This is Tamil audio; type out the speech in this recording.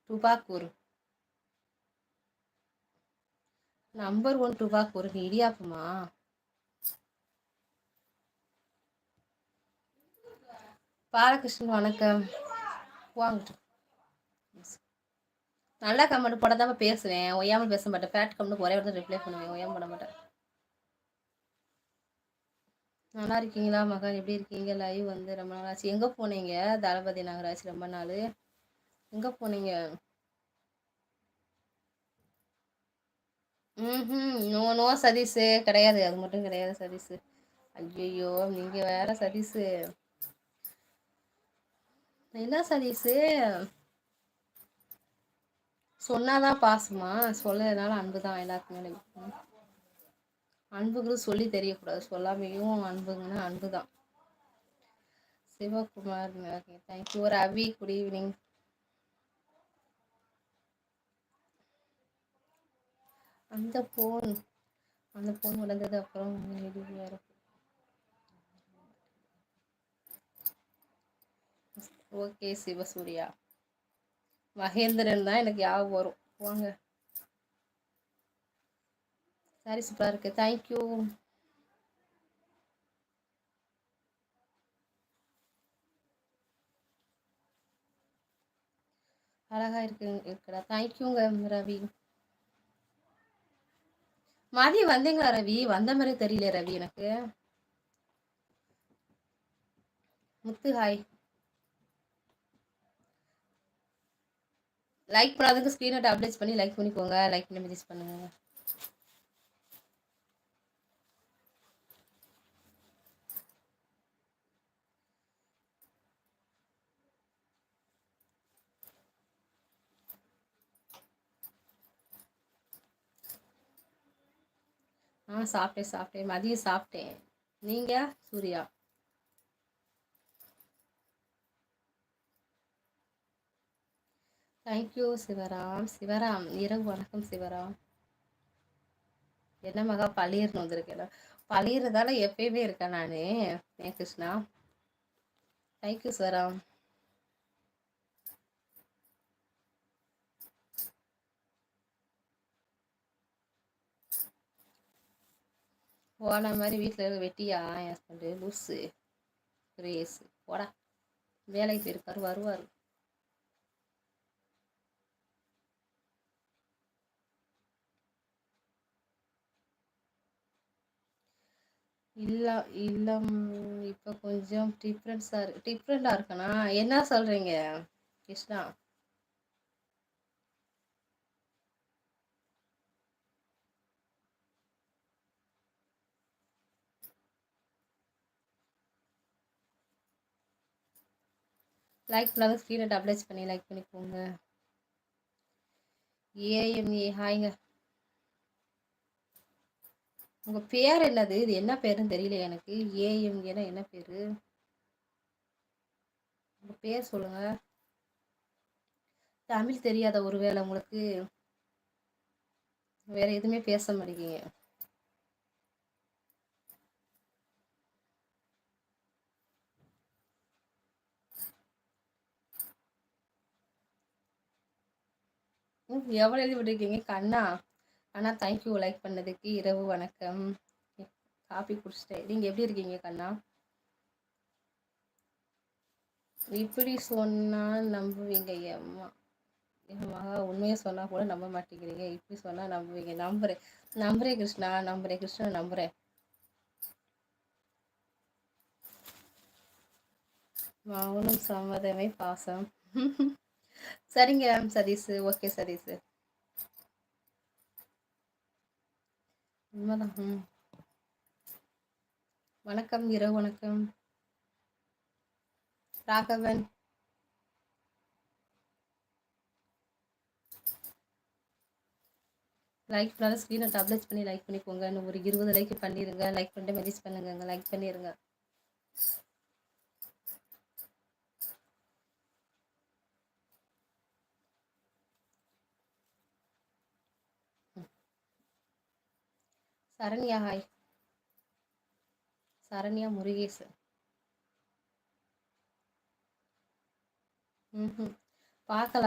டுபாக்கூர். நம்பர் 1 டுபாக்கூர் இடியாப்பமா? பாலகிருஷ்ணன் வணக்கம். வாங்க. நல்லா கமெண்ட் போட தான் பேசுவேன், ஒய்யாமல் பேச மாட்டேன். ஃபேட் கமெண்ட் ஒரே இடத்துல ரிப்ளை பண்ணுவேன், ஒய்யாம போட மாட்டேன். நல்லா இருக்கீங்களா மகன்? எப்படி இருக்கீங்க? லைவ் வந்து ரொம்ப நாள் ஆச்சு. எங்கே போனீங்க தளபதி நாகராஜ்? ரொம்ப நாள் எங்கே போனீங்க? நோ நோ சதீஷு கிடையாது, அது மட்டும் கிடையாது சதீஷு. ஐயோ நீங்க வேற சதீஷு. என்ன சதீஷு? சொன்னாதான் பாசமா? சொல்லதுனால அன்பு தான் எல்லாத்துக்குமே. அன்புங்கிறது சொல்லி தெரியக்கூடாது, சொல்லாமையும் அன்புங்கன்னா அன்பு தான். Sivakumar thank you. Ravi good evening. அந்த போன் வளர்ந்தது அப்புறம் வேற. ஓகே சிவசூர்யா. மகேந்திரன் தான் எனக்கு ஞாபகம் வரும். வாங்க. சாரி சூப்பரா இருக்கு, தேங்க்யூ. அழகா இருக்குடா, தேங்க்யூங்க ரவி. மதியம் வந்தீங்களா ரவி? வந்த மாதிரி தெரியல ரவி எனக்கு. முத்து ஹாய். லைக் பண்ணாததுக்கு ஸ்க்ரீனை அப்டேட் பண்ணி லைக் பண்ணிக்கோங்க. லைக் பண்ணி மெசேஜ் பண்ணுங்க. சாப்பிட்டேன் மதியம் சாப்பிட்டேன். நீங்க? சூர்யா. தேங்க்யூ சிவராம் இரவு வணக்கம் சிவராம். என்ன மகா பழிர்னு வந்திருக்கேன். பழியறதால எப்பயுமே இருக்கேன் நானு. கிருஷ்ணா தேங்க்யூ சிவராம். போன மாதிரி வீட்டில் வெட்டியா என் ஹஸ்பண்டு லூஸு ரேஸு போடா. வேலைக்கு போயிருக்காரு, வருவார். இல்லம் இப்போ கொஞ்சம் டிஃப்ரெண்டா இருக்கனா? என்ன சொல்றீங்க கிருஷ்ணா? லைக் பண்ணாத ஸ்க்ரீனை அப்டேட் பண்ணி லைக் பண்ணிக்கோங்க. ஏஎம்ஏ ஹாய்ங்க. உங்க பேர் என்னது? இது என்ன பேருன்னு தெரியல எனக்கு. ஏஎம்ஏனா என்ன பேரு? உங்க பேர் சொல்லுங்க. தமிழ் தெரியாத ஒருவேளை உங்களுக்கு? வேற எதுவுமே பேச மாட்டேங்க. எவ்வளோ எழுதி விட்டுருக்கீங்க கண்ணா? அண்ணா தேங்க்யூ லைக் பண்ணதுக்கு. இரவு வணக்கம். காஃபி குடிச்சிட்டேன். நீங்கள் எப்படி இருக்கீங்க கண்ணா? இப்படி சொன்னால் நம்புவீங்க அம்மா? மகா உண்மையை சொன்னால் கூட நம்ப மாட்டேங்கிறீங்க, இப்படி சொன்னால் நம்புவீங்க. நம்புறேன் கிருஷ்ணா, நம்புறேன். மௌனம் சம்மதமே பாசம். சரிங்க சதீஷ். ஓகே சதீஷ். உண்மைதான். வணக்கம், இரவு வணக்கம். ராகவன் லைக் பண்ணாலும் ஸ்க்ரீனை டப்ளேட் பண்ணி லைக் பண்ணிக்கோங்க. இன்னும் ஒரு 20 லைக் பண்ணிடுங்க. லைக் பண்ணிட்டு மெசேஜ் பண்ணுங்க. லைக் பண்ணிடுங்க. சரண்யா ஹாய். சரண்யா முருகேஷ். பார்க்கலாம்.